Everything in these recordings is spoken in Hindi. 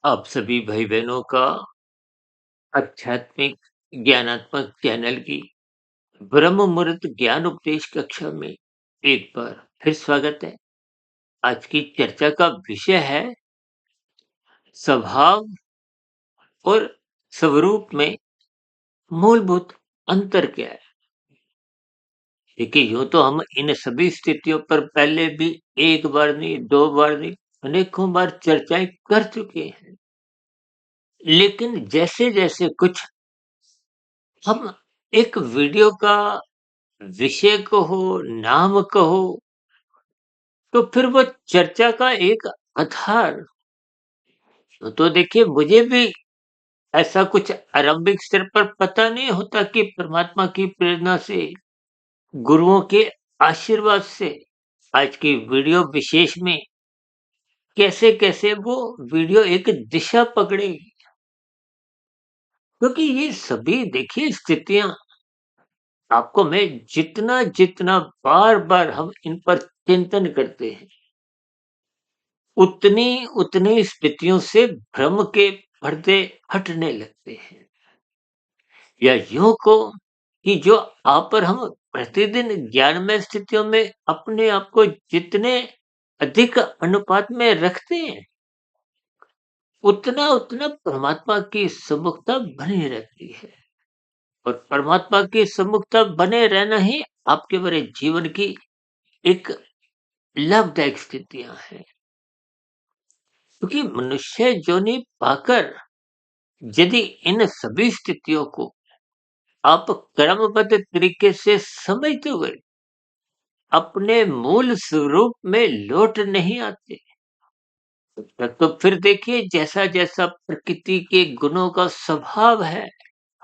आप सभी भाई बहनों का आध्यात्मिक ज्ञानात्मक चैनल की ब्रह्म मुहूर्त ज्ञान उपदेश कक्षा में एक बार फिर स्वागत है। आज की चर्चा का विषय है स्वभाव और स्वरूप में मूलभूत अंतर क्या है। देखिए, यूं तो हम इन सभी स्थितियों पर पहले भी एक बार नहीं, दो बार नहीं, अनेकों बार चर्चाएं कर चुके हैं। लेकिन जैसे जैसे कुछ हम एक वीडियो का विषय कहो, नाम कहो, तो फिर वो चर्चा का एक आधार। तो देखिए, मुझे भी ऐसा कुछ आरंभिक स्तर पर पता नहीं होता कि परमात्मा की प्रेरणा से, गुरुओं के आशीर्वाद से आज की वीडियो विशेष में कैसे-कैसे वो वीडियो एक दिशा पकड़ेगी। क्योंकि ये सभी देखिए स्थितियाँ, आपको मैं जितना-जितना बार-बार हम इन पर चिंतन करते हैं, उतनी स्थितियों से भ्रम के पर्दे हटने लगते हैं। या यूं को कि जो आप पर हम प्रतिदिन ज्ञानमय स्थितियों में अपने आप को जितने अधिक अनुपात में रखते हैं, उतना परमात्मा की सम्मुखता बनी रहती है। और परमात्मा की सम्मुखता बने रहना ही आपके मेरे जीवन की एक लाभदायक स्थितियां हैं। क्योंकि मनुष्य जोनि पाकर यदि इन सभी स्थितियों को आप क्रमबद्ध तरीके से समझते हुए अपने मूल स्वरूप में लौट नहीं आते, तो फिर देखिए जैसा जैसा प्रकृति के गुणों का स्वभाव है,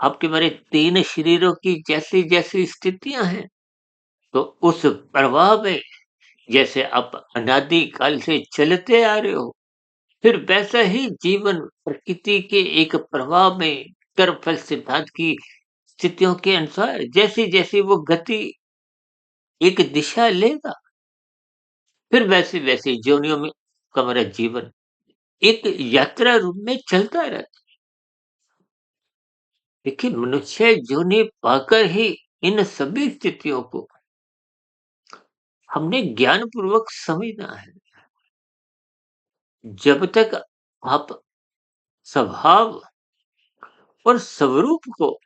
आपके मेरे तीन शरीरों की जैसी जैसी स्थितियां हैं, तो उस प्रवाह में जैसे आप अनादि काल से चलते आ रहे हो, फिर वैसा ही जीवन प्रकृति के एक प्रवाह में कर्मफल सिद्धांत की स्थितियों के अनुसार जैसी जैसी वो गति एक दिशा लेगा, फिर वैसे वैसे योनियों में का हमारा जीवन एक यात्रा रूप में चलता रहता है। देखिए, मनुष्य योनि पाकर ही इन सभी स्थितियों को हमने ज्ञान पूर्वक समझना है। जब तक आप स्वभाव और स्वरूप को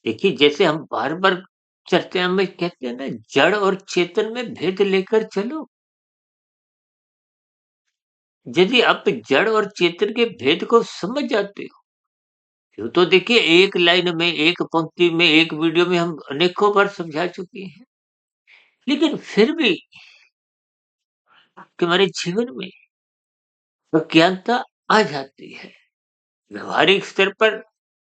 देखिए, जैसे हम बार बार चर्चा में कहते हैं ना, जड़ और चेतन में भेद लेकर चलो। यदि आप जड़ और चेतन के भेद को समझ जाते हो, यूँ तो देखिए एक लाइन में, एक पंक्ति में, एक वीडियो में हम अनेकों बार समझा चुके हैं। लेकिन फिर भी कि हमारे जीवन में अज्ञानता आ जाती है। व्यवहारिक स्तर पर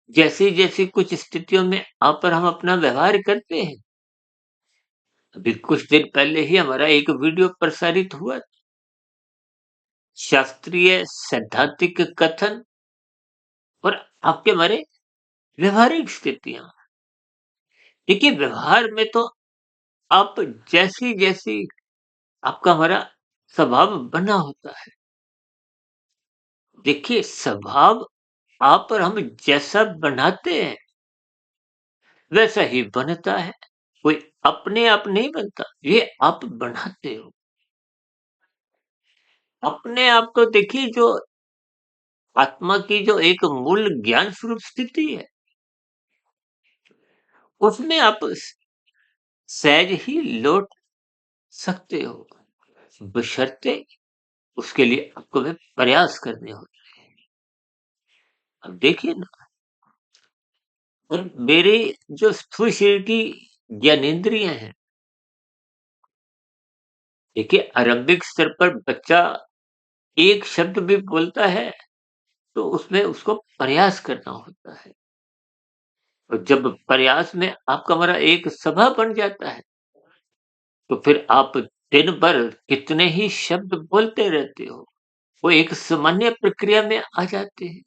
जैसी-जैसी कुछ स्थितियों में आप और हम अपना व्यवहार करते हैं। अभी कुछ दिन पहले ही हमारा एक वीडियो प्रसारित हुआ, शास्त्रीय सैद्धांतिक कथन और आपके हमारे व्यवहारिक स्थितियाँ। देखिए, व्यवहार में तो आप जैसी-जैसी आपका हमारा स्वभाव बना होता है। देखिए, स्वभाव आप और हम जैसा बनाते हैं, वैसा ही बनता है। कोई अपने आप नहीं बनता, ये आप बनाते हो। अपने आप को देखिए, जो आत्मा की जो एक मूल ज्ञान स्वरूप स्थिति है, उसमें आप सहज ही लौट सकते हो। बशर्ते उसके लिए आपको वे प्रयास करने होते हैं। अब देखिए ना, और मेरे जो स्थूल शरीर की ज्ञानेंद्रियाँ हैं, देखिए आरंभिक स्तर पर बच्चा एक शब्द भी बोलता है, तो उसमें उसको प्रयास करना होता है। और जब प्रयास में आपका हमारा एक सभा बन जाता है, तो फिर आप दिन भर कितने ही शब्द बोलते रहते हो, वो एक सामान्य प्रक्रिया में आ जाते हैं।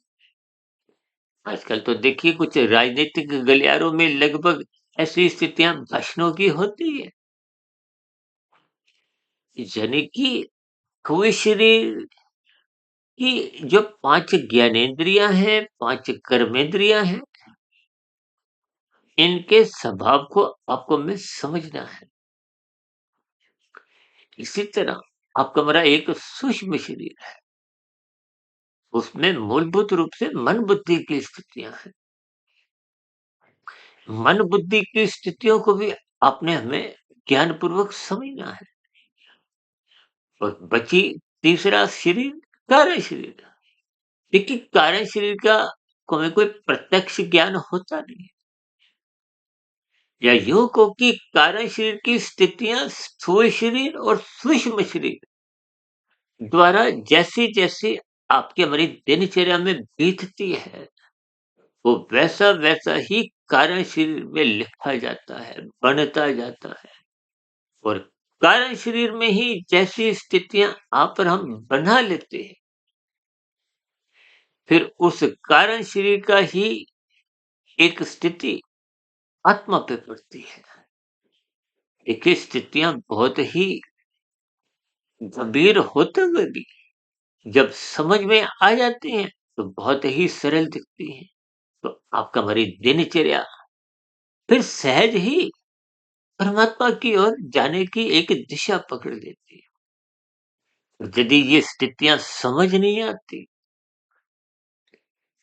आजकल तो देखिए कुछ राजनीतिक गलियारों में लगभग ऐसी स्थितियाँ भाषणों की होती है। यानी कि कोई शरीर कि जो 5 ज्ञानेंद्रियाँ हैं, 5 कर्मेंद्रियाँ हैं, इनके स्वभाव को आपको हमें समझना है। इसी तरह आपका हमारा एक सूक्ष्म शरीर है, उसमें मूलभूत रूप से मन बुद्धि की स्थितियाँ हैं। मन बुद्धि की स्थितियों को भी आपने हमें ज्ञानपूर्वक समझना है। और बची तीसरा शरीर, कारण शरीर। देखिए, कारण शरीर का को हमें कोई प्रत्यक्ष ज्ञान होता नहीं है। या यूं कहो कि कारण शरीर की स्थितियां स्थूल शरीर और सूक्ष्म शरीर द्वारा जैसी जैसी आपकी हमारी दिनचर्या में बीतती है, वो वैसा वैसा ही कारण शरीर में लिखा जाता है, बनता जाता है। और कारण शरीर में ही जैसी स्थितियां आप और हम बना लेते हैं, फिर उस कारण शरीर का ही एक स्थिति आत्मा पे पड़ती है। देखिए, स्थितियां बहुत ही गंभीर होते हुए भी जब समझ में आ जाती हैं, तो बहुत ही सरल दिखती हैं। तो आपका हमारी दिनचर्या फिर सहज ही परमात्मा की ओर जाने की एक दिशा पकड़ लेती है। और यदि ये स्थितियां समझ नहीं आती,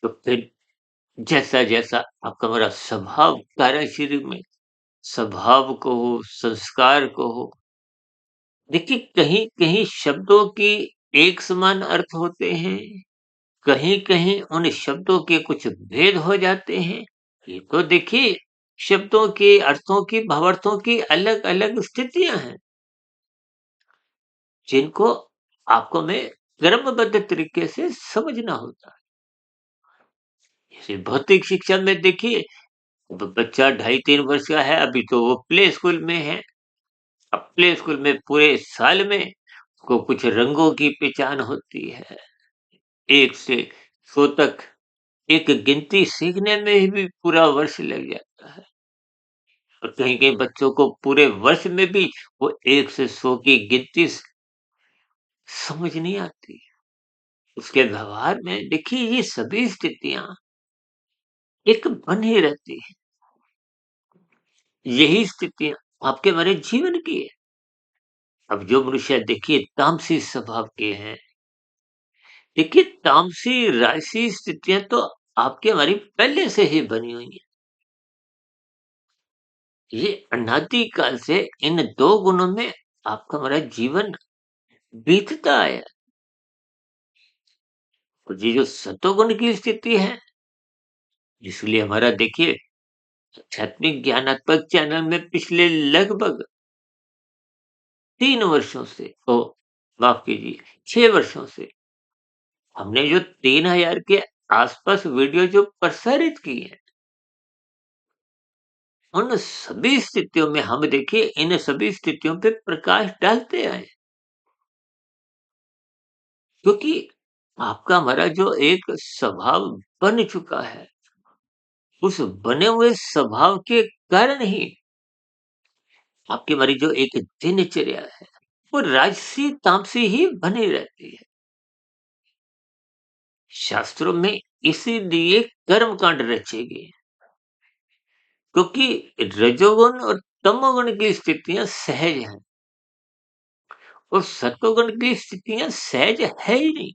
तो फिर जैसा जैसा आपका हमारा स्वभाव कार्य शरीर में स्वभाव को हो, संस्कार को हो, देखिए कहीं कहीं शब्दों की एक समान अर्थ होते हैं, कहीं कहीं उन शब्दों के कुछ भेद हो जाते हैं। ये तो देखिए, शब्दों के अर्थों की भावार्थों की अलग अलग स्थितियां हैं, जिनको आपको में क्रमबद्ध तरीके से समझना होता है। जैसे भौतिक शिक्षा में देखिए, बच्चा 2.5-3 वर्ष का है, अभी तो वो प्ले स्कूल में है। अब प्ले स्कूल में पूरे साल में को कुछ रंगों की पहचान होती है। 1 से 100 तक एक गिनती सीखने में भी पूरा वर्ष लग जाता है। और कहीं-कहीं बच्चों को पूरे वर्ष में भी वो 1 से 100 की गिनती समझ नहीं आती। उसके व्यवहार में देखिए, ये सभी स्थितियाँ एक बनी रहती हैं। यही स्थितियाँ आपके हमारे जीवन की है। अब जो मनुष्य देखिए तामसी स्वभाव के हैं, देखिए तामसी राशि स्थितियाँ तो आपकी हमारी पहले से ही बनी हुई हैं। ये अनादि काल से इन 2 गुणों में आपका हमारा जीवन बीतता आया है। और ये जो सतोगुण की स्थिति है, इसलिए हमारा देखिए आध्यात्मिक ज्ञानात्मक चैनल में पिछले लगभग 3 वर्षों से, ओ माफ कीजिए, 6 वर्षों से हमने जो 3000 के आसपास वीडियो जो प्रसारित की है, उन सभी स्थितियों में हम देखिए इन सभी स्थितियों पे प्रकाश डालते आए। क्योंकि आपका हमारा जो एक स्वभाव बन चुका है, उस बने हुए स्वभाव के कारण ही आपकी हमारी जो एक दिनचर्या है, वो राजसी तामसी ही बनी रहती है। शास्त्रों में इसीलिए कर्म कांड रचे गए हैं, क्योंकि रजोगुण और तमोगुण की स्थितियां सहज हैं, और सत्वगुण की स्थितियां सहज है ही नहीं।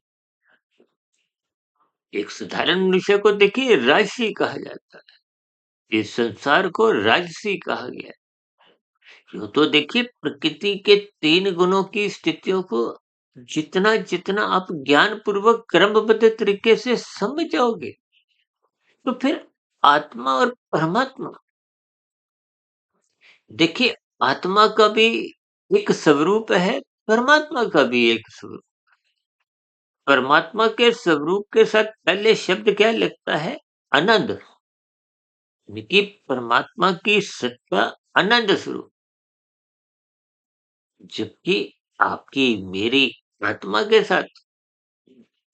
एक साधारण मनुष्य को देखिए राजसी कहा जाता है, इस संसार को राजसी कहा गया है। यूं तो देखिए प्रकृति के 3 गुणों की स्थितियों को जितना जितना आप ज्ञान पूर्वक क्रमबद्ध तरीके से समझ जाओगे, तो फिर आत्मा और परमात्मा, देखिए आत्मा का भी एक स्वरूप है, परमात्मा का भी एक स्वरूप। परमात्मा के स्वरूप के साथ पहले शब्द क्या लगता है? आनंद। यानी कि परमात्मा की सत्ता आनंद स्वरूप। जबकि आपकी मेरी आत्मा के साथ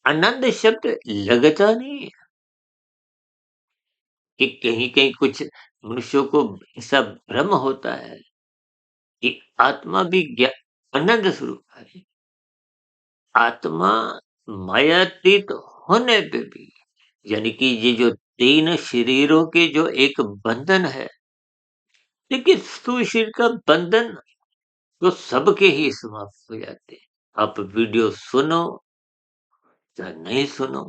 आनंद शब्द लगता नहीं है। कि कहीं कहीं कुछ मनुष्यों को ऐसा भ्रम होता है कि आत्मा भी आनंद स्वरूप है। आत्मा मायातीत होने पे भी, यानी कि ये जो तीन शरीरों के जो एक बंधन है, देखिए स्थूल शरीर का बंधन तो सबके ही समाप्त हो जाते हैं। आप वीडियो सुनो चाहे नहीं सुनो,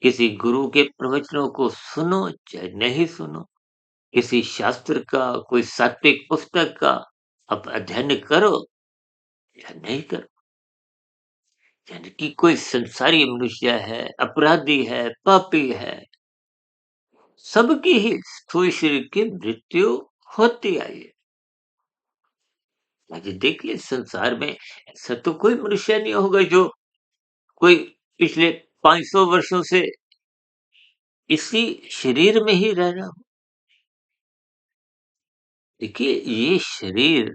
किसी गुरु के प्रवचनों को सुनो चाहे नहीं सुनो, किसी शास्त्र का कोई सात्विक पुस्तक का आप अध्ययन करो या नहीं करो, यानी कि कोई संसारी मनुष्य है, अपराधी है, पापी है, सबकी ही स्थूल शरीर की मृत्यु होती आई है। आज देखिए संसार में ऐसा तो कोई मनुष्य नहीं होगा जो कोई पिछले 500 वर्षों से इसी शरीर में ही रह रहा हो। देखिए ये शरीर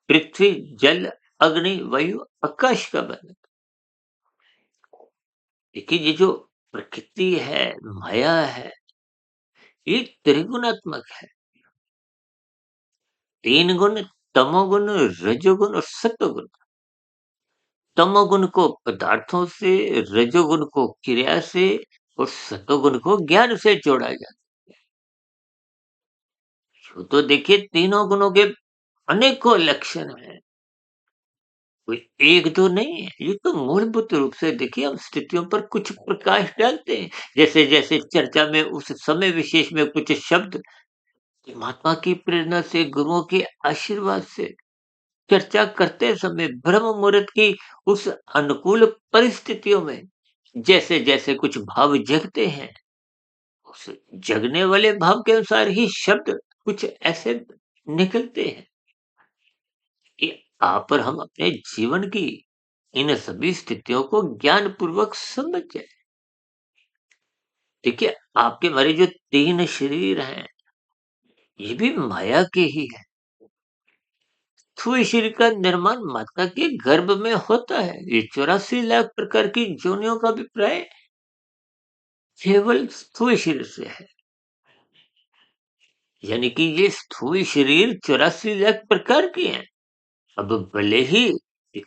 पृथ्वी, जल, अग्नि, वायु, आकाश का बना। देखिए ये जो प्रकृति है, माया है, ये त्रिगुणात्मक है। तीन गुण, तमोगुण, रजोगुण और सत्वगुण। तमोगुण को पदार्थों से, रजोगुण को क्रिया से और सत्वगुण को ज्ञान से जोड़ा जाता है। तो देखिए तीनों गुणों के अनेकों लक्षण हैं, कोई एक दो नहीं है। ये तो मूलभूत रूप से देखिए हम स्थितियों पर कुछ प्रकाश डालते हैं। जैसे जैसे चर्चा में उस समय विशेष में कुछ शब्द महात्मा की प्रेरणा से, गुरुओं के आशीर्वाद से चर्चा करते समय ब्रह्म मुहूर्त की उस अनुकूल परिस्थितियों में जैसे जैसे कुछ भाव जगते हैं, उस जगने वाले भाव के अनुसार ही शब्द कुछ ऐसे निकलते हैं कि आप और हम अपने जीवन की इन सभी स्थितियों को ज्ञान पूर्वक समझ जाए। देखिए आपके हमारे जो तीन शरीर हैं, ये भी माया के ही है। स्थूल शरीर का निर्माण माता के गर्भ में होता है। ये 84 लाख प्रकार की योनियों का अभिप्राय केवल स्थूल शरीर से है। यानी कि ये स्थूल शरीर 84 लाख प्रकार के हैं। अब भले ही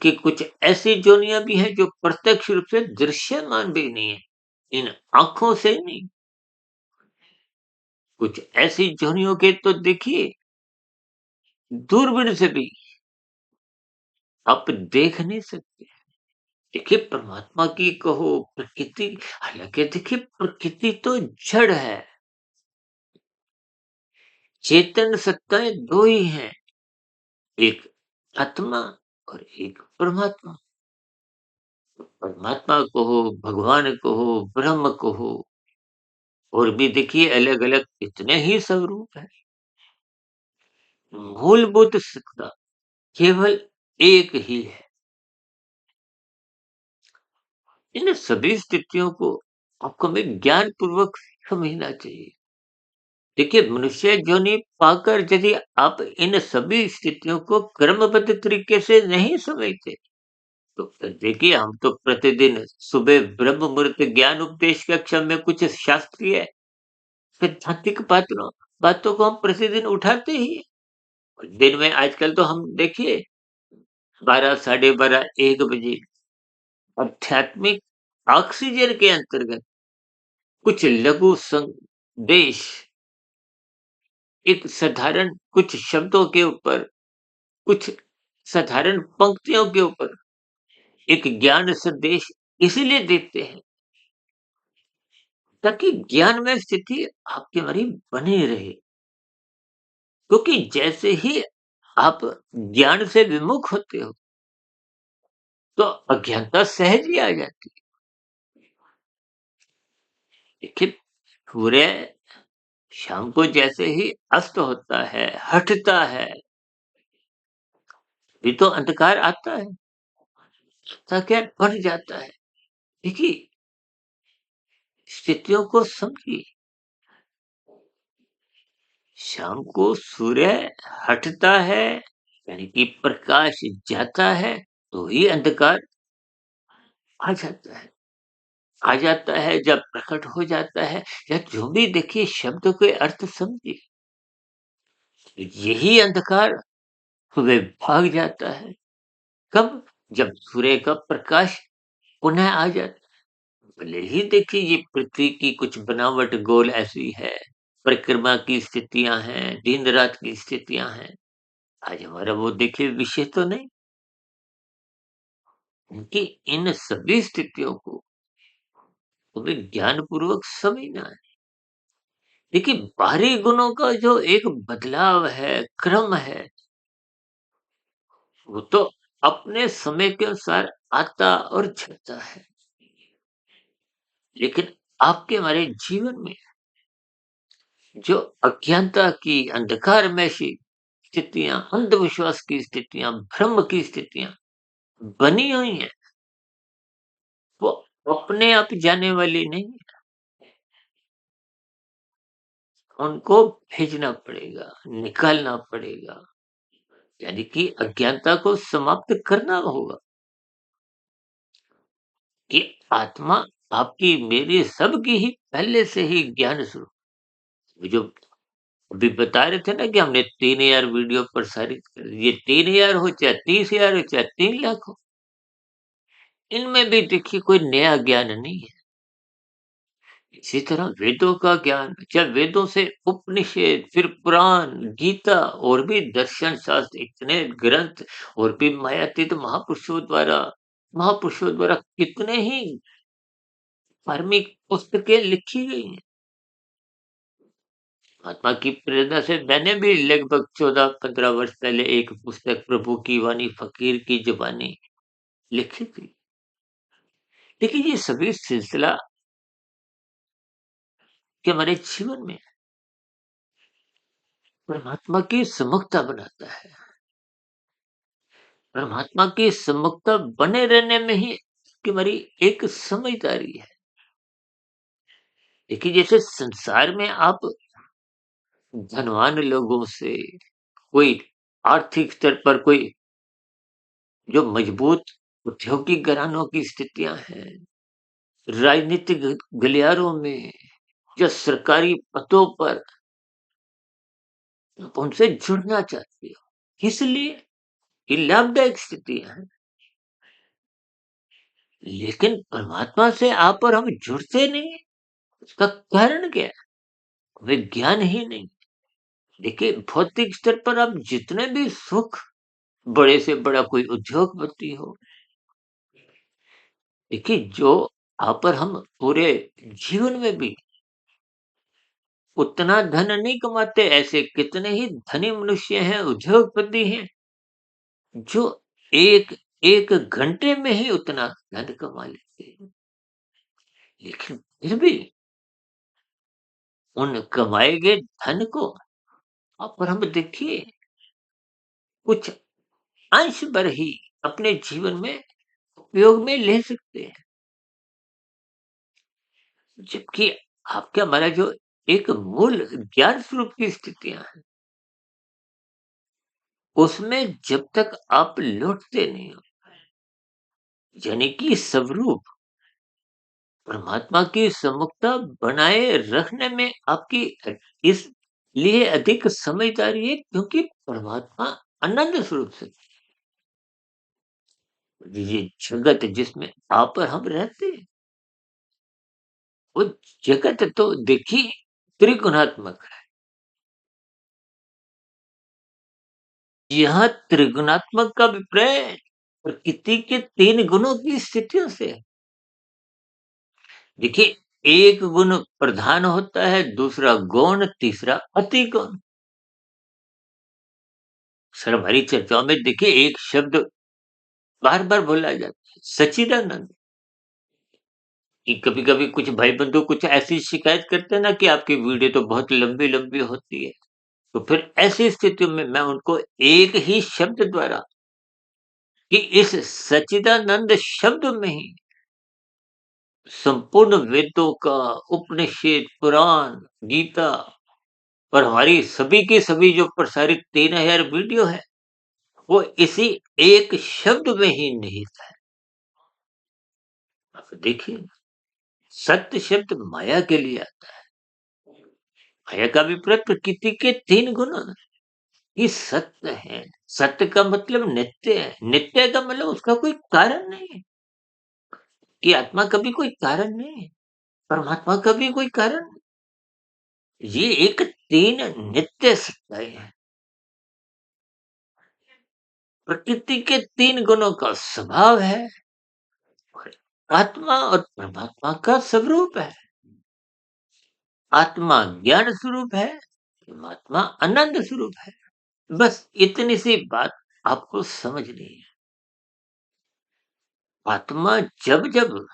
कि कुछ ऐसी योनियां भी हैं जो प्रत्यक्ष रूप से दृश्यमान भी नहीं है, इन आंखों से नहीं। कुछ ऐसी योनियों के तो देखिए दूरबीन से भी आप देख नहीं सकते। देखिए परमात्मा की कहो, प्रकृति, हालांकि देखिए प्रकृति तो जड़ है, चेतन सत्ताएं दो ही हैं, एक आत्मा और एक परमात्मा। परमात्मा कहो, भगवान कहो, ब्रह्म कहो, और भी देखिए अलग अलग इतने ही स्वरूप है। मूलभूत सत्ता केवल एक ही है। इन सभी स्थितियों को आपको हमें ज्ञान पूर्वक समझना चाहिए। देखिए मनुष्य योनि पाकर यदि आप इन सभी स्थितियों को क्रमबद्ध तरीके से नहीं समझते, तो फिर देखिए हम तो प्रतिदिन सुबह ब्रह्म मुहूर्त ज्ञान उपदेश कक्षा में कुछ शास्त्रीय सैद्धांतिक बातों को हम प्रतिदिन उठाते ही हैं। और दिन में आजकल तो हम देखिए 12, साढ़े 12, 1 बजे आध्यात्मिक ऑक्सीजन के अंतर्गत कुछ लघु संदेश, एक साधारण कुछ शब्दों के ऊपर, कुछ साधारण पंक्तियों के ऊपर एक ज्ञान संदेश इसीलिए देते हैं ताकि ज्ञान में स्थिति आपकी हमारी बनी रहे। क्योंकि जैसे ही आप ज्ञान से विमुख होते हो तो अज्ञानता सहज ही आ जाती है। देखिए सूर्य शाम को जैसे ही अस्त होता है, हटता है, भी तो अंधकार आता है, तो क्या बढ़ जाता है। देखिए स्थितियों को समझिए। शाम को सूर्य हटता है, यानी कि प्रकाश जाता है, तो ही अंधकार आ जाता है। आ जाता है जब प्रकट हो जाता है, या जो भी देखिए शब्द के अर्थ समझिए। यही अंधकार सुबह भाग जाता है। कब? जब सूर्य का प्रकाश पुनः आ जाता है। भले ही देखिए ये पृथ्वी की कुछ बनावट गोल ऐसी है, परिक्रमा की स्थितियाँ हैं, दिन-रात की स्थितियाँ हैं। आज हमारा वो देखिए विषय तो नहीं, क्योंकि इन सभी स्थितियों को हमें ज्ञानपूर्वक समझना है। देखिए बाहरी गुणों का जो एक बदलाव है, क्रम है, वो तो अपने समय के अनुसार आता और जाता है। लेकिन आपके हमारे जीवन में जो अज्ञानता की अंधकारमय सी स्थितियाँ, अंधविश्वास की स्थितियाँ, भ्रम की स्थितियाँ बनी हुई हैं, वो अपने आप जाने वाली नहीं है। उनको भेजना पड़ेगा, निकालना पड़ेगा, यानी कि अज्ञानता को समाप्त करना होगा कि आत्मा आपकी, मेरी, सबकी ही पहले से ही ज्ञान स्वरूप। जो अभी बता रहे थे ना कि हमने 3000 वीडियो प्रसारित कर दी। ये 3000 हो चाहे 30,000 हो चाहे 3 लाख हो, इनमें भी देखिए कोई नया ज्ञान नहीं है। इसी तरह वेदों का ज्ञान, चाहे वेदों से उपनिषद, फिर पुराण, गीता और भी दर्शन शास्त्र, इतने ग्रंथ और भी मायातीत महापुरुषों द्वारा कितने ही धार्मिक पुस्तकें लिखी गई हैं। महात्मा की प्रेरणा से मैंने भी लगभग 14-15 वर्ष पहले एक पुस्तक प्रभु की वाणी फकीर की जुबानी लिखी थी। देखिए ये सभी सिलसिला कि हमारे जीवन में परमात्मा की सम्मुखता बनाता है। परमात्मा की सम्मुखता बने रहने में ही कि हमारी एक समझदारी है। देखिए जैसे संसार में आप धनवान लोगों से, कोई आर्थिक स्तर पर कोई जो मजबूत औद्योगिक घरानों की स्थितियां हैं, राजनीतिक गलियारों में या सरकारी पदों पर आप उनसे जुड़ना चाहते हो, इसलिए ये लाभदायक स्थितियां हैं। लेकिन परमात्मा से आप और हम जुड़ते नहीं हैं। उसका कारण क्या है? विज्ञान ही नहीं। देखिए भौतिक स्तर पर आप जितने भी सुख, बड़े से बड़ा कोई उद्योगपति हो, देखिए जो आप और हम पूरे जीवन में भी उतना धन नहीं कमाते। ऐसे कितने ही धनी मनुष्य हैं, उद्योगपति हैं, जो एक एक घंटे में ही उतना धन कमा लेते हैं। लेकिन फिर भी उन कमाए गए धन को आप और हम देखिए कुछ अंश भर ही अपने जीवन में उपयोग में ले सकते हैं। जबकि आपका हमारा जो एक मूल ज्ञान स्वरूप की स्थितियां हैं, उसमें जब तक आप लौटते नहीं हो, यानी कि स्वरूप परमात्मा की सम्मुखता बनाए रखने में आपकी इस लिए अधिक समझदारी है, क्योंकि परमात्मा आनंद स्वरूप से ये जगत जिसमें आप और हम रहते हैं, वो जगत तो देखिए त्रिगुणात्मक है। यह त्रिगुणात्मक का अभिप्राय प्रकृति के 3 गुणों की स्थितियों से है। देखिए एक गुण प्रधान होता है, दूसरा गौण, तीसरा अति गौण। सर हमारी चर्चाओं में देखिए एक शब्द बार बार बोला जाता है, सच्चिदानंद। कि कभी कभी कुछ भाई बंधु कुछ ऐसी शिकायत करते हैं ना कि आपकी वीडियो तो बहुत लंबी लंबी होती है। तो फिर ऐसी स्थितियों में मैं उनको एक ही शब्द द्वारा, कि इस सच्चिदानंद शब्द में ही संपूर्ण वेदों का, उपनिषद, पुराण, गीता और हमारी सभी की सभी जो प्रसारित 3000 वीडियो है, वो इसी एक शब्द में ही निहित है। आप देखिए सत्य शब्द माया के लिए आता है। माया का अभिप्राय प्रकृति के 3 गुण, ये सत्य है। सत्य का मतलब नित्य है, नित्य का मतलब उसका कोई कारण नहीं है। कि आत्मा का भी कोई कारण नहीं है, परमात्मा का भी कोई कारण नहीं। ये एक 3 नित्य सत्ताएँ हैं। प्रकृति के 3 गुणों का स्वभाव है और आत्मा और परमात्मा का स्वरूप है। आत्मा ज्ञान स्वरूप है, परमात्मा आनंद स्वरूप है। बस इतनी सी बात आपको समझनी है। आत्मा जब-जब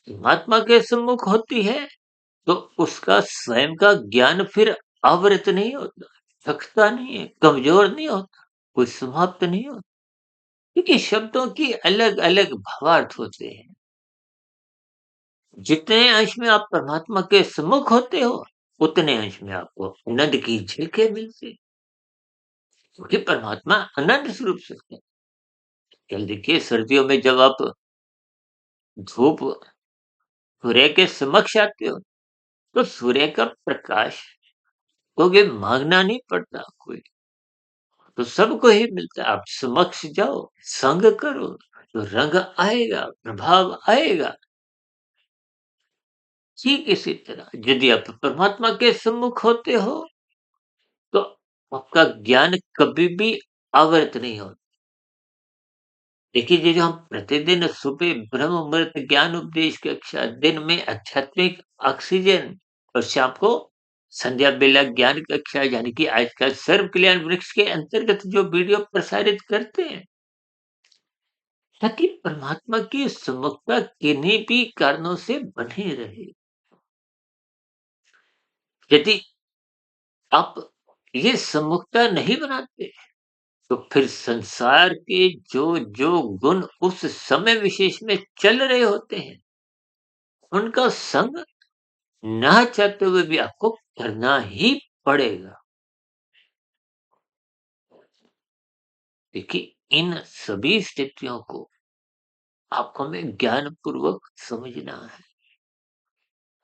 परमात्मा के सम्मुख होती है, तो उसका स्वयं का ज्ञान फिर आवृत नहीं होता, थकता नहीं है, कमज़ोर नहीं होता, कोई समाप्त नहीं होता। क्योंकि शब्दों की अलग-अलग भावार्थ होते हैं। जितने अंश में आप परमात्मा के सम्मुख होते हो, उतने अंश में आपको आनंद की झलकें मिलती हैं। क्योंकि परमात्मा आनंद स्वरूप से है। कल देखिए सर्दियों में जब आप धूप सूर्य के समक्ष आते हो, तो सूर्य का प्रकाश को भी माँगना नहीं पड़ता कोई, तो सबको ही मिलता है। आप समक्ष जाओ, संग करो, तो रंग आएगा, प्रभाव आएगा। ठीक इसी तरह यदि आप परमात्मा के सम्मुख होते हो, तो आपका ज्ञान कभी भी आवृत नहीं होता। देखिए, ये जो हम प्रतिदिन सुबह ब्रह्म मुहूर्त ज्ञान उपदेश कक्षा, दिन में आध्यात्मिक ऑक्सीजन और शाम को संध्या बेला ज्ञान कक्षा यानी कि आजकल सर्व कल्याण वृक्ष के अंतर्गत जो वीडियो प्रसारित करते हैं, ताकि परमात्मा की सम्मुखता किन्हीं भी कारणों से बनी रहे। यदि आप ये सम्मुखता नहीं बनाते, तो फिर संसार के जो गुण उस समय विशेष में चल रहे होते हैं, उनका संग ना चाहते हुए भी आपको करना ही पड़ेगा। देखिए, इन सभी स्थितियों को आपको हमें ज्ञान पूर्वक समझना है।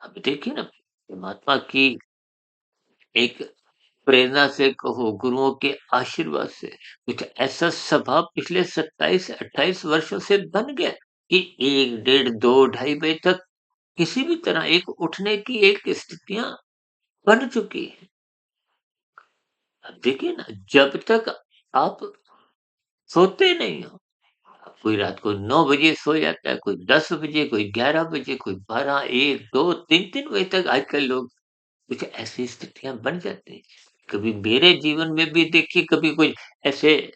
अब देखिए ना, परमात्मा की एक प्रेरणा से कहो, गुरुओं के आशीर्वाद से कुछ ऐसा स्वभाव पिछले 27 से 28 वर्षों से बन गया कि 1, डेढ़, 2, ढाई बजे तक किसी भी तरह एक उठने की एक स्थितियां बन चुकी है। अब देखिए ना, जब तक आप सोते नहीं हो, कोई रात को 9 बजे सो जाता है, कोई 10 बजे, कोई 11 बजे, कोई 12, 1, 2, 3 बजे तक आजकल लोग कुछ ऐसी स्थितियां बन जाती हैं। कभी मेरे जीवन में भी देखिए, कभी कोई ऐसे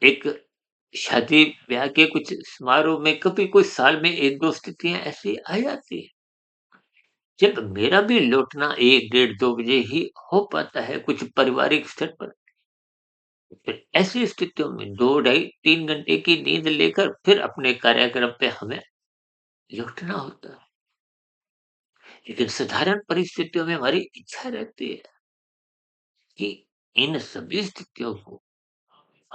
एक शादी ब्याह के कुछ समारोह में कभी कोई साल में 1-2 स्थितियां ऐसी आ जाती है। जब मेरा भी लौटना 1 डेढ़ 2 बजे ही हो पाता है कुछ पारिवारिक स्तर पर, फिर ऐसी स्थितियों में 2 ढाई 3 घंटे की नींद लेकर फिर अपने कार्यक्रम पे हमें लौटना होता है। लेकिन साधारण परिस्थितियों में हमारी इच्छा रहती है कि इन सभी स्थितियों को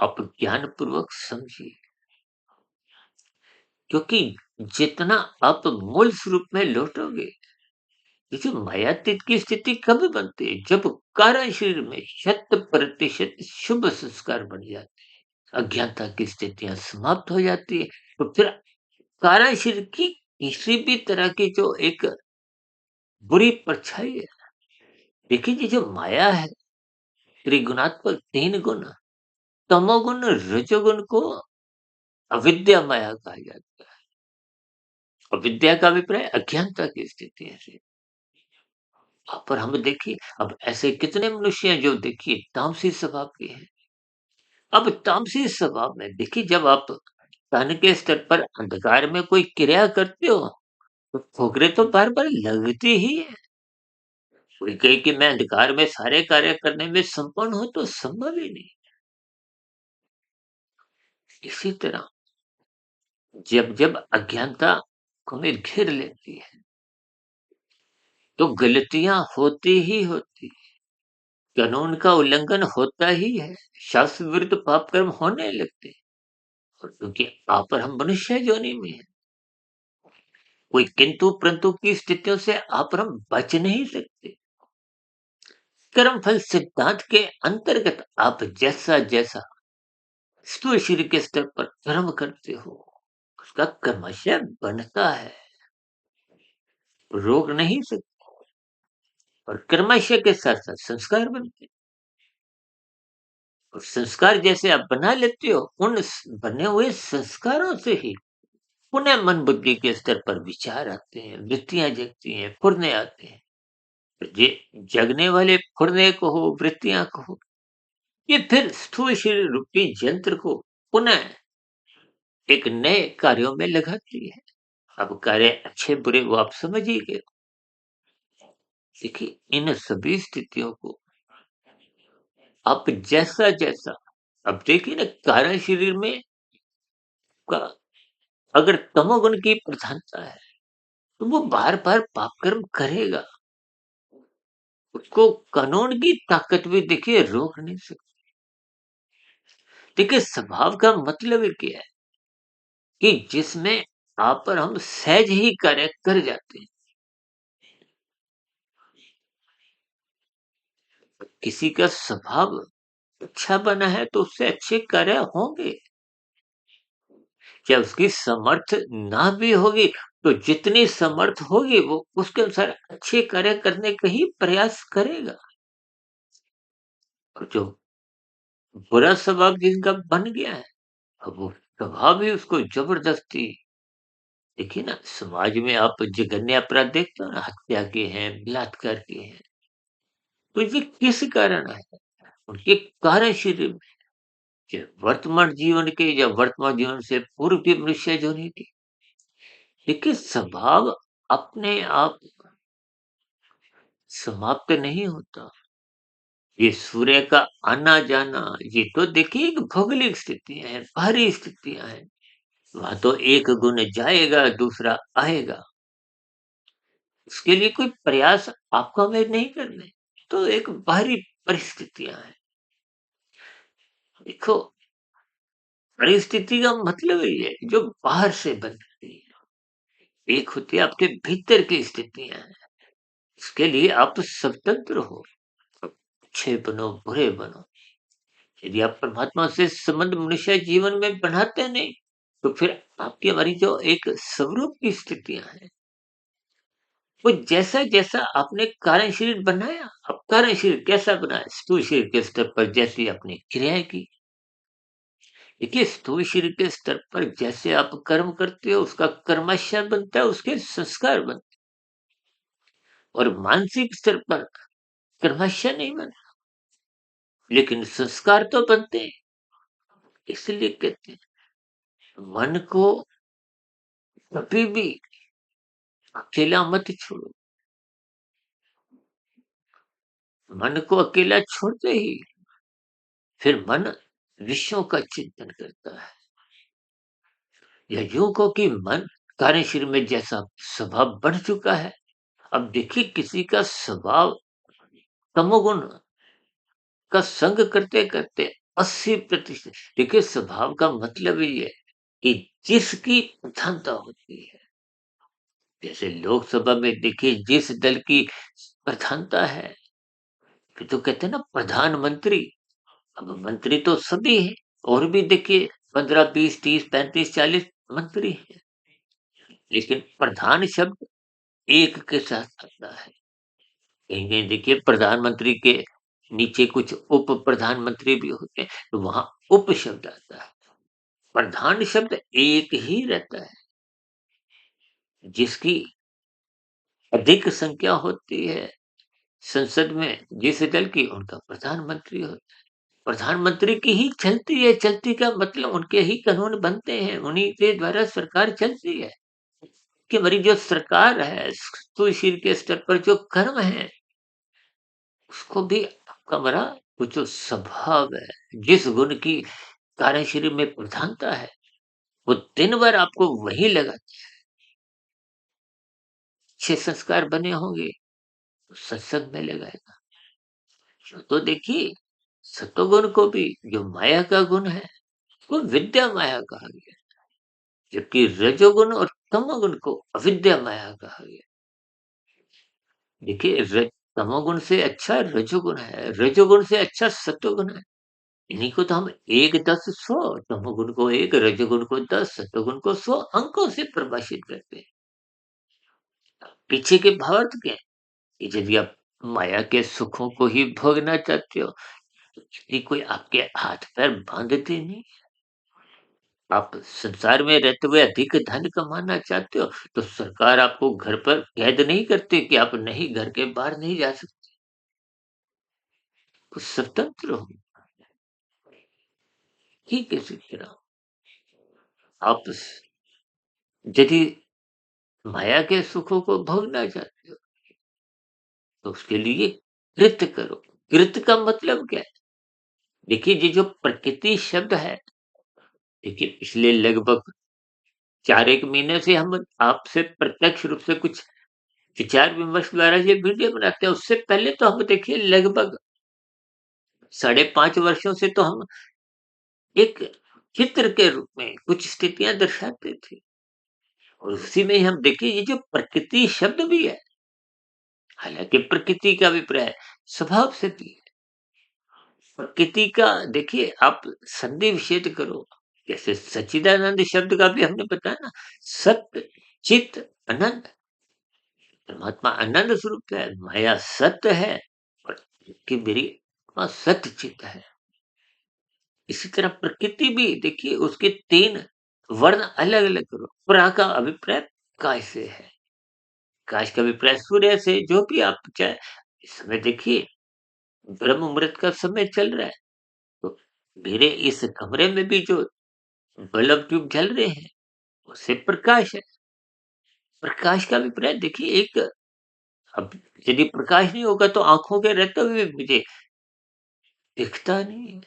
आप ज्ञानपूर्वक समझिए, क्योंकि जितना आप मूल स्वरूप में लौटोगे, ये जो मायातीत की स्थिति कब बनती है? जब कारण शरीर में 100% शुभ संस्कार बन जाते हैं, अज्ञानता की स्थितियाँ समाप्त हो जाती है, तो फिर कारण शरीर की किसी भी तरह की जो एक बुरी परछाई है, देखिए ये जो माया है, त्रिगुणात्मक 3 गुण, तमोगुण, रजोगुण को अविद्या माया कहा जाता है। अविद्या का अभिप्राय अज्ञानता की स्थिति है। पर हम देखिए, अब ऐसे कितने मनुष्य हैं जो देखिए तामसी स्वभाव के हैं। अब तामसी स्वभाव में देखिए, जब आप तन के स्तर पर अंधकार में कोई क्रिया करते हो, तो ठोकरें तो बार-बार लगती ही है। कोई कहे कि मैं अंधकार में सारे कार्य करने में संपन्न हूँ, तो संभव ही नहीं। इसी तरह जब-जब अज्ञानता हमें घेर लेती है, तो गलतियाँ होती ही होती हैं। कानून का उल्लंघन होता ही है, शास्त्र विरुद्ध पाप कर्म होने लगते हैं। और क्योंकि आप और हम मनुष्य योनि में हैं, कोई किंतु परंतु की स्थितियों से आप और हम बच नहीं सकते। कर्म फल सिद्धांत के अंतर्गत आप जैसा जैसा स्थूल शरीर के स्तर पर कर्म करते हो, उसका क्रमशः बनता है, रोक नहीं सकते। और क्रमशः के साथ-साथ संस्कार बनते हैं। और संस्कार जैसे आप बना लेते हो, उन बने हुए संस्कारों से ही पुनः मन बुद्धि के स्तर पर विचार आते हैं, वृत्तियां जगती हैं, फुरने आते हैं। ये जगने वाले फुरने को हो, वृत्तियां को हो, ये फिर स्थूल शरीर रूपी यंत्र को पुनः एक नए कार्यों में लगाती है। अब कार्य अच्छे बुरे वो आप समझ ही गए। देखिए, इन सभी स्थितियों को आप जैसा जैसा, अब देखिए ना, कारण शरीर में का अगर तमोगुण की प्रधानता है, तो वो बार बार पाप कर्म करेगा। उसको कानून की ताकत भी देखिए रोक नहीं सकती। देखिए, स्वभाव का मतलब ही क्या है कि जिसमें आप पर हम सहज ही कार्य कर जाते हैं। किसी का स्वभाव अच्छा बना है तो उससे अच्छे कार्य होंगे। क्या उसकी समर्थ ना भी होगी, तो जितनी समर्थ होगी वो उसके अनुसार अच्छे कार्य करने का ही प्रयास करेगा। और जो बुरा स्वभाव जिनका बन गया है, अब वो स्वभाव ही उसको जबरदस्ती, देखिए ना, समाज में आप जघन्य अपराध देखते हो ना, हत्या के हैं, बलात्कार के हैं, तो ये किस कारण है? उनके कार्य शरीर में, जो वर्तमान जीवन के या वर्तमान जीवन से पूर्व की मनुष्य जो नहीं थी। देखिए, स्वभाव अपने आप समाप्त नहीं होता। ये सूर्य का आना जाना, ये तो देखिए एक भौगोलिक स्थितियां हैं, बाहरी स्थितियां हैं। वहां तो एक गुण जाएगा, दूसरा आएगा। उसके लिए कोई प्रयास आपको हमें नहीं करने। तो एक बाहरी परिस्थितियां हैं। देखो, परिस्थिति का मतलब ही है जो बाहर से बनती है। एक होती है आपके भीतर की स्थितियां हैं। इसके लिए आप स्वतंत्र हो। अच्छे बनो, बुरे बनो। यदि आप परमात्मा से संबंध मनुष्य जीवन में बनाते नहीं, तो फिर आपकी हमारी जो एक स्वरूप की स्थितियां हैं, वो जैसा जैसा आपने कारण शरीर बनाया, अब कारण शरीर कैसा बनाया, स्थूल शरीर के स्तर पर जैसी आपने क्रियाएं की। देखिए, स्थूल शरीर के स्तर पर जैसे आप कर्म करते हो, उसका कर्माशय बनता है, उसके संस्कार बनते हैं। और मानसिक स्तर पर कर्माशय नहीं बनता, लेकिन संस्कार तो बनते हैं। इसलिए कहते हैं, मन को कभी भी अकेला मत छोड़ो। मन को अकेला छोड़ते ही फिर मन विषयों का चिंतन करता है। या यूं कहो कि मन कार्य शरीर में जैसा स्वभाव बढ़ चुका है। अब देखिए, किसी का स्वभाव तमोगुण का संग करते करते 80%, देखिए स्वभाव का मतलब ही है कि जिसकी प्रधानता होती है। जैसे लोकसभा में देखिए जिस दल की प्रधानता है, फिर तो कहते हैं ना प्रधानमंत्री। अब मंत्री तो सभी है, और भी देखिए 15 20 30 35 40 मंत्री हैं। लेकिन प्रधान शब्द एक के साथ आता है। कहीं कहीं देखिए प्रधानमंत्री के नीचे कुछ उप प्रधानमंत्री भी होते हैं, तो वहां उप शब्द आता है। प्रधान शब्द एक ही रहता है। जिसकी अधिक संख्या होती है संसद में, जिस दल की, उनका प्रधानमंत्री होता है। प्रधानमंत्री की ही चलती है, चलती का मतलब उनके ही कानून बनते हैं, उन्हीं के द्वारा सरकार चलती है। कि हमारी जो सरकार है, सुशील के स्तर पर जो कर्म है, उसको भी आपका हमारा वो जो स्वभाव है, जिस गुण की कार्य शरीर में प्रधानता है, वो दिन भर आपको वही लगा। अच्छे संस्कार बने होंगे तो सत्संग में लगाएगा। तो देखिए, सतोगुण को भी जो माया का गुण है, वो विद्या माया कहा गया। जबकि रजोगुण और तमोगुण को अविद्या माया कहा गया। देखिए, तमोगुण से अच्छा रजोगुण है, रजोगुण से अच्छा सत्वगुण है। इन्हीं को तो हम 1 10 100 तमोगुण को 1 रजोगुण को 10 सतोगुण को 100 अंकों से परिभाषित करते हैं। पीछे के भावार्थ क्या है कि यदि आप माया के सुखों को ही भोगना चाहते हो, तो यदि कोई आपके हाथ पैर बांधते नहीं, आप संसार में रहते हुए अधिक धन कमाना चाहते हो, तो सरकार आपको घर पर कैद नहीं करती कि आप नहीं घर के बाहर नहीं जा सकते, तो स्वतंत्र हो। ही कैसे गिरा आप यदि माया के सुखों को भोगना चाहते हो, तो उसके लिए कृत्य करो। कृत्य का मतलब क्या है? देखिए ये जो प्रकृति शब्द है, देखिए पिछले लगभग 4 एक महीने से हम आपसे प्रत्यक्ष रूप से कुछ विचार विमर्श द्वारा ये वीडियो बनाते हैं। उससे पहले तो हम देखिए लगभग 5.5 वर्षों से तो हम एक चित्र के रूप में कुछ स्थितियाँ दर्शाते थे और उसी में ही हम देखिए ये जो प्रकृति शब्द भी है, हालाँकि प्रकृति का अभिप्राय स्वभाव से भी है। प्रकृति का देखिए आप संधि विच्छेद करो, जैसे सच्चिदानंद शब्द का भी हमने बताया ना, सत्य, चित, आनंद। परमात्मा आनंद स्वरूप है, माया सत्य है और कि मेरी आत्मा सत्य चित है। इसी तरह प्रकृति भी देखिए उसके 3 वर्ण अलग-अलग करो। प्रा का अभिप्राय काय से है, काश का अभिप्राय सूर्य से, जो भी आप चाहे इस समय देखिए ब्रह्म मुहूर्त का समय चल रहा है, तो मेरे इस कमरे में भी जो बल्ब ट्यूब जल रहे हैं, उससे प्रकाश है। प्रकाश का अभिप्राय देखिए एक अब यदि प्रकाश नहीं होगा तो आँखों के रहते हुए भी मुझे दिखता नहीं है।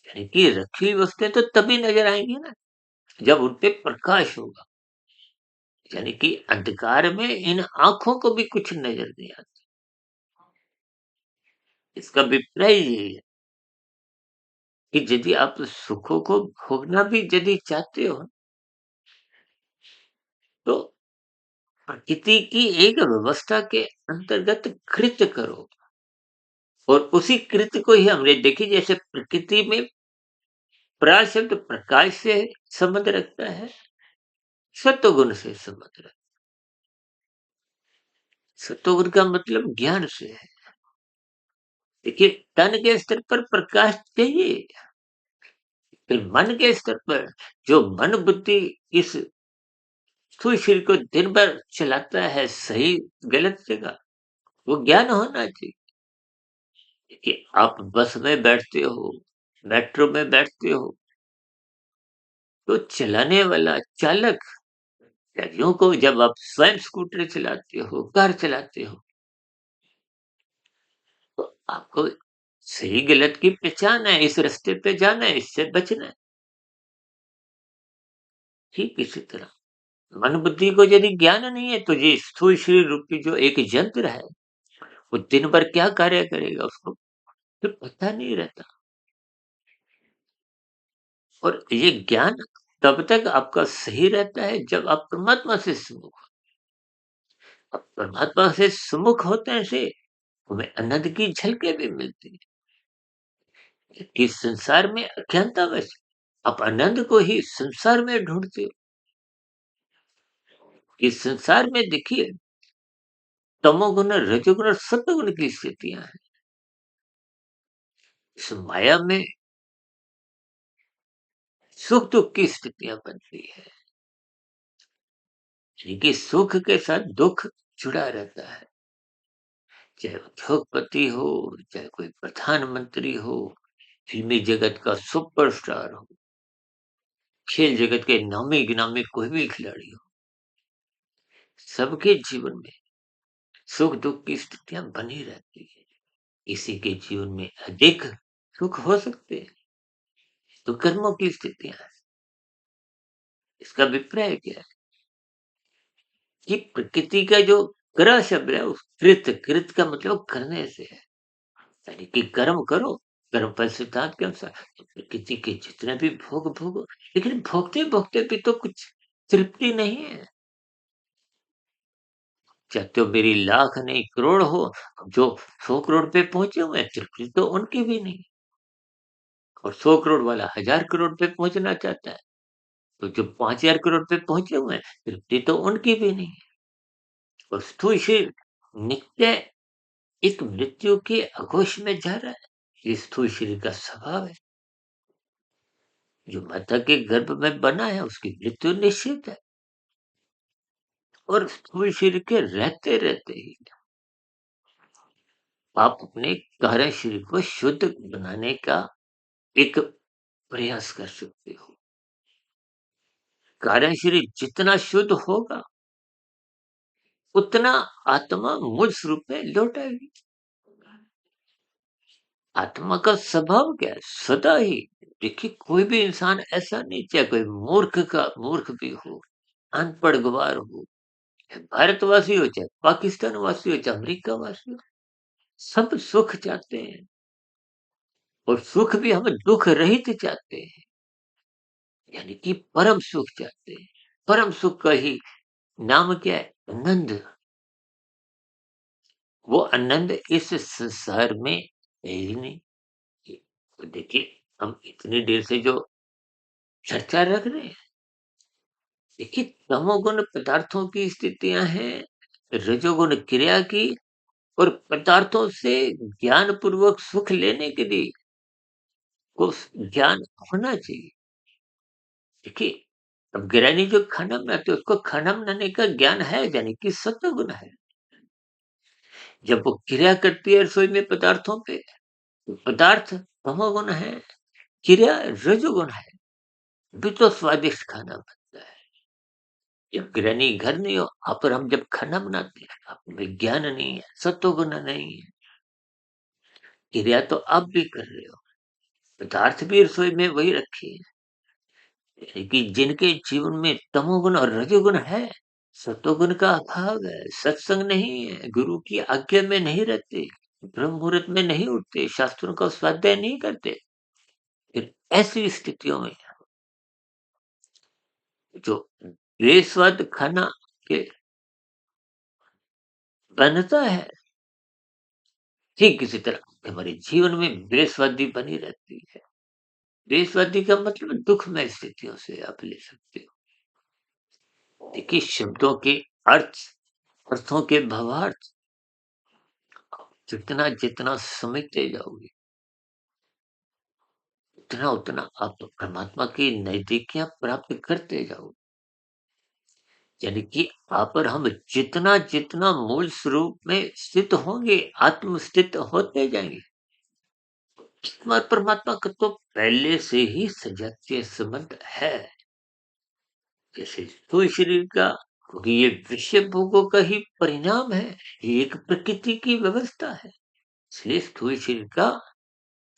यानी कि रखी हुई वस्तुएँ तो तभी नज़र आएँगी ना, जब उन पे प्रकाश होगा। यानी कि अंधकार में इन आँखों को भी कुछ नज़र नहीं आता। इसका अभिप्राय यही है कि यदि आप सुखों को भोगना भी यदि चाहते हो, तो प्रकृति की एक व्यवस्था के अंतर्गत कृत्य करो। और उसी कृत्य को ही हमने देखी, जैसे प्रकृति में प्रा शब्द प्रकाश से संबंध रखता है, सत्वगुण से संबंध रखता है। सत्वगुण का मतलब ज्ञान से है। देखिए तन के स्तर पर प्रकाश चाहिए, फिर मन के स्तर पर जो मन बुद्धि इस स्थूल शरीर को दिन भर चलाता है सही गलत जगह, वो ज्ञान होना चाहिए। कि आप बस में बैठते हो, मेट्रो में बैठते हो, तो चलाने वाला चालक या यूं को जब आप स्वयं स्कूटर चलाते हो, कार चलाते हो, तो आपको सही गलत की पहचान है, इस रास्ते पे जाना है, इससे बचना है। ठीक इसी तरह मन बुद्धि को यदि ज्ञान नहीं है, तो ये स्थूल शरीर रूपी जो एक यंत्र है, वो दिन भर क्या कार्य करेगा उसको फिर पता नहीं रहता। और ये ज्ञान तब तक आपका सही रहता है जब आप परमात्मा से सुमुख हो। अब परमात्मा से सुमुख होते से हमें आनंद की झलकें भी मिलती है कि संसार में अज्ञानता वश आप आनंद को ही संसार में ढूंढते हो। इस संसार में देखिए तमोगुण रजोगुण और सत्वगुण की स्थितियां हैं। इस माया में सुख दुख की स्थितियां बनती है, क्योंकि सुख के साथ दुख जुड़ा रहता है। चाहे उद्योगपति हो, चाहे कोई प्रधानमंत्री हो, फिल्मी जगत का सुपरस्टार हो, खेल जगत के नामी गिनामी कोई भी खिलाड़ी हो, सबके जीवन में सुख दुख की स्थितियां बनी रहती है। किसी के जीवन में अधिक सुख हो सकते हैं, तो कर्मों की स्थितियां हैं। इसका अभिप्राय क्या है कि प्रकृति का जो कृ शब्द है, उस कृत का मतलब करने से है। यानी कि कर्म करो, कर्म फल सिद्धांत के अनुसार तो प्रकृति के जितने भी भोग भोगो, लेकिन भोगते भोगते भी तो कुछ तृप्ति नहीं है। चाहे तो मेरी लाख नहीं करोड़ हो, जो 100 करोड़ पे पहुंचे हुए हैं, तृप्ति तो उनकी भी नहीं। और 100 करोड़ वाला 1000 करोड़ पे पहुँचना चाहता है। तो जो 5000 करोड़ पे पहुँचे हुए हैं, तृप्ति तो उनकी भी नहीं है। और स्थूल शरीर नित्य एक मृत्यु के अघोष में जा रहा है। ये स्थूल शरीर का स्वभाव है। जो माता के गर्भ में बना है उसकी मृत्यु निश्चित है। और स्थूल शरीर के रहते रहते ही आप अपने कारण शरीर को शुद्ध बनाने का एक प्रयास कर सकते हो। कारण शरीर जितना शुद्ध होगा उतना आत्मा मूल स्वरूप में लौट आएगी। आत्मा का स्वभाव क्या है? सदा ही देखिए, कोई भी इंसान ऐसा नहीं, चाहे कोई मूर्ख भी हो, अनपढ़ गवार हो, भारतवासी हो चाहे पाकिस्तान वासी हो चाहे अमेरिका वासी हो, सब सुख चाहते हैं। और सुख भी हम दुख रहित चाहते हैं, यानी कि परम सुख चाहते हैं। परम सुख का ही नाम क्या है? आनंद। वो आनंद इस संसार में है ही नहीं। तो देखिए, हम इतनी देर से जो चर्चा रख रहे हैं, देखिए तमोगुण पदार्थों की स्थितियां हैं, रजोगुण क्रिया की, और पदार्थों से ज्ञान पूर्वक सुख लेने के लिए को ज्ञान होना चाहिए। देखिए, अब गिरानी जो खाना बनाते हैं उसको खाना बनाने का ज्ञान है, यानी कि सत्व गुण है। जब वो क्रिया करती है रसोई में पदार्थों पे, तो पदार्थ तमोगुण है, क्रिया रजोगुण है, भी तो स्वादिष्ट खाना बनता है। जब गृहिणी घर नहीं हो, आप और हम जब खाना बनाते हैं, आप में ज्ञान नहीं है, सत्व गुण नहीं है, क्रिया तो आप भी कर रहे हो, पदार्थ भी रसोई में वही रखे हैं, यानी कि जिनके जीवन में तमोगुण और रजोगुण है, सत्वगुण का अभाव है, सत्संग नहीं है, गुरु की आज्ञा में नहीं रहते, ब्रह्म मुहूर्त में नहीं उठते, शास्त्रों का स्वाध्याय नहीं करते, फिर ऐसी स्थितियों में जो बेस्वाद खाना के बनता है, ठीक इसी तरह हमारे जीवन में बेस्वादी बनी रहती है। बेस्वादी का मतलब दुखमय स्थितियों से आप ले सकते हो। देखिए, शब्दों के अर्थ, अर्थों के भावार्थ जितना जितना समझते जाओगे, उतना उतना आप परमात्मा की नजदीकियां प्राप्त करते जाओगे। यानी कि आप और हम जितना जितना मूल स्वरूप में स्थित होंगे, आत्म स्थित होते जाएंगे। और परमात्मा का तो पहले से ही सजातीय संबंध है। जैसे स्थूल शरीर का, क्योंकि ये विषय भोगों का ही परिणाम है, ये एक प्रकृति की व्यवस्था है, इसलिए स्थूल शरीर का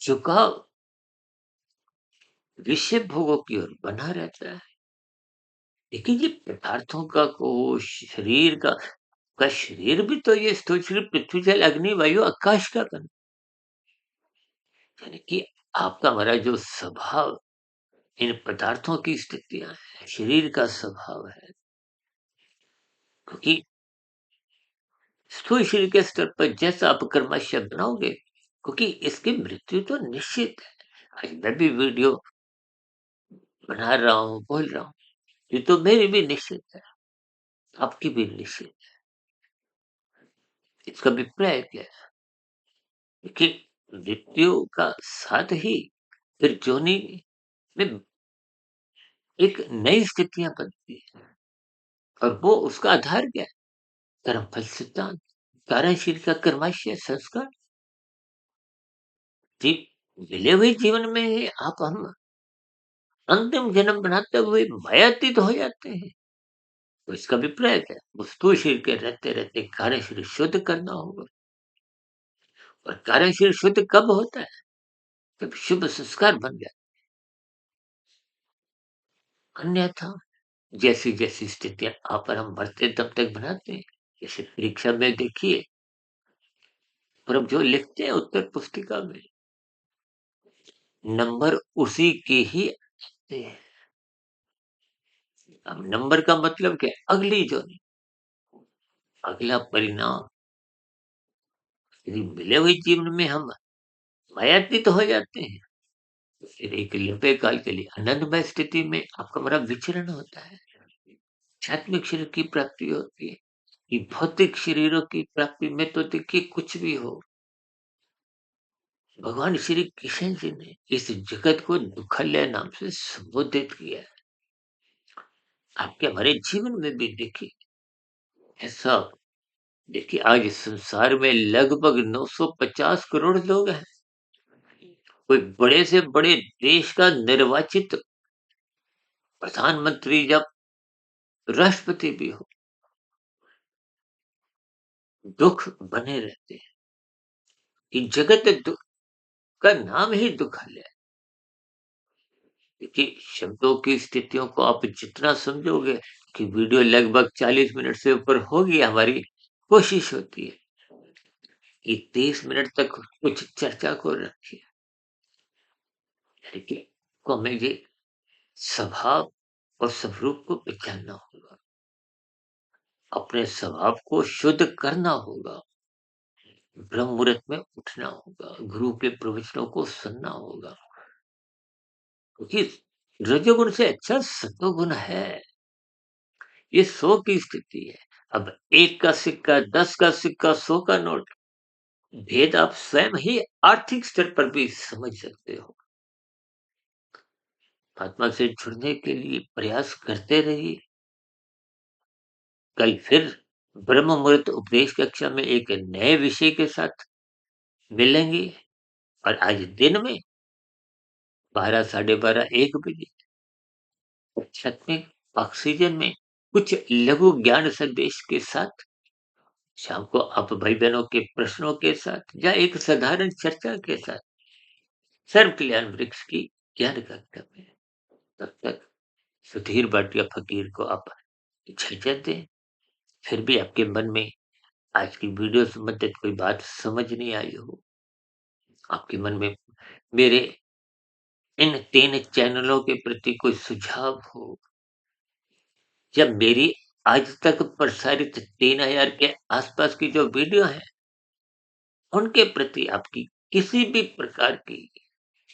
झुकाव विषय भोगों की ओर बना रहता है। देखिए, ये पदार्थों का को शरीर का शरीर भी तो ये स्थूल शरीर पृथ्वी जल अग्नि वायु आकाश का बना, यानी कि आपका हमारा जो स्वभाव इन पदार्थों की स्थितियां है, शरीर का स्वभाव है। क्योंकि स्थूल शरीर के स्तर पर जैसा आप कर्मशय बनाओगे, क्योंकि इसकी मृत्यु तो निश्चित है। आज मैं भी वीडियो बना रहा हूँ, बोल रहा हूँ, ये तो मेरी भी निश्चित है, आपकी भी निश्चित है। इसका अभिप्राय क्या है? कि मृत्यु का साथ ही फिर जोनी में एक नई स्थितियां बनती है, और वो उसका आधार क्या है? कर्म फल सिद्धांत, कार्यशील का कर्माशय संस्कार। जी, मिले हुए जीवन में ही आप हम अंतिम जन्म बनाते हुए मायातीत हो जाते हैं। तो इसका अभिप्राय क्या है? उस स्थूल शरीर के रहते रहते कार्य शरीर शुद्ध करना होगा। और कार्य शरीर शुद्ध कब होता है? जब शुभ संस्कार बन जाए। अन्यथा जैसी जैसी स्थितियां आप और हम मरते दम तक बनाते हैं, जैसे परीक्षा में देखिए, और अब जो लिखते हैं उत्तर पुस्तिका में, नंबर उसी के ही आते हैं। अब नंबर का मतलब क्या है? अगली जो अगला परिणाम। यदि मिले हुए जीवन में हम मायातीत हो जाते हैं, फिर एक लंबे काल के लिए आनंदमय स्थिति में आपका हमारा विचरण होता है। आध्यात्मिक शरीर की प्राप्ति होती है। ये भौतिक शरीरों की प्राप्ति में तो देखिए कुछ भी हो, भगवान श्री कृष्ण जी ने इस जगत को दुखल्य नाम से संबोधित किया है। आपके हमारे जीवन में भी देखिए ऐसा। देखिए आज संसार में लगभग 950 करोड़ लोग हैं। कोई बड़े से बड़े देश का निर्वाचित प्रधानमंत्री या राष्ट्रपति भी हो, दुख बने रहते हैं। ये जगत का नाम ही दुखल्य है। देखिए शब्दों की स्थितियों को आप जितना समझोगे कि वीडियो लगभग 40 मिनट से ऊपर होगी, हमारी कोशिश होती है कि 30 मिनट तक कुछ चर्चा को रखिए। देखिए को हमें ये स्वभाव और स्वरूप को पहचानना होगा, अपने स्वभाव को शुद्ध करना होगा, ब्रह्म मुहूर्त में उठना होगा, गुरु के प्रवचनों को सुनना होगा, क्योंकि रजोगुण से अच्छा सतोगुण है। ये 100 की स्थिति है। अब 1 का सिक्का, 10 का सिक्का, 100 का नोट, भेद आप स्वयं ही आर्थिक स्तर पर भी समझ सकते हो। आत्मा से जुड़ने के लिए प्रयास करते रहिए। कल फिर ब्रह्म मुहूर्त उपदेश कक्षा में एक नए विषय के साथ मिलेंगे, और आज दिन में 12, साढ़े 12, 1 बजे छत में ऑक्सीजन में कुछ लघु ज्ञान संदेश के साथ, शाम को आप भाई बहनों के प्रश्नों के साथ या एक साधारण चर्चा के साथ सर्व कल्याण वृक्ष की ज्ञान कक्षा में। तब तक सुधीर भाटिया फकीर को आप इजाजत दें। फिर भी आपके मन में आज की वीडियो संबंधित कोई बात समझ नहीं आई हो, आपके मन में मेरे इन 3 चैनलों के प्रति कोई सुझाव हो, या मेरी आज तक प्रसारित 3000 के आसपास की जो वीडियो है उनके प्रति आपकी किसी भी प्रकार की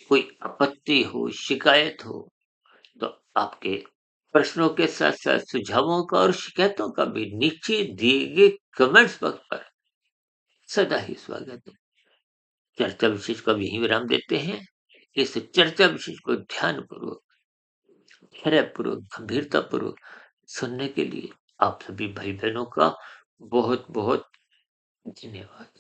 कोई आपत्ति हो, शिकायत हो, तो आपके प्रश्नों के साथ-साथ सुझावों का और शिकायतों का भी नीचे दिए गए कमेंट्स बॉक्स पर सदा ही स्वागत है। चर्चा विशेष को अब यहीं विराम देते हैं। इस चर्चा विशेष को ध्यानपूर्वक, धैर्यपूर्वक, गंभीरतापूर्वक सुनने के लिए आप सभी भाई-बहनों का बहुत-बहुत धन्यवाद।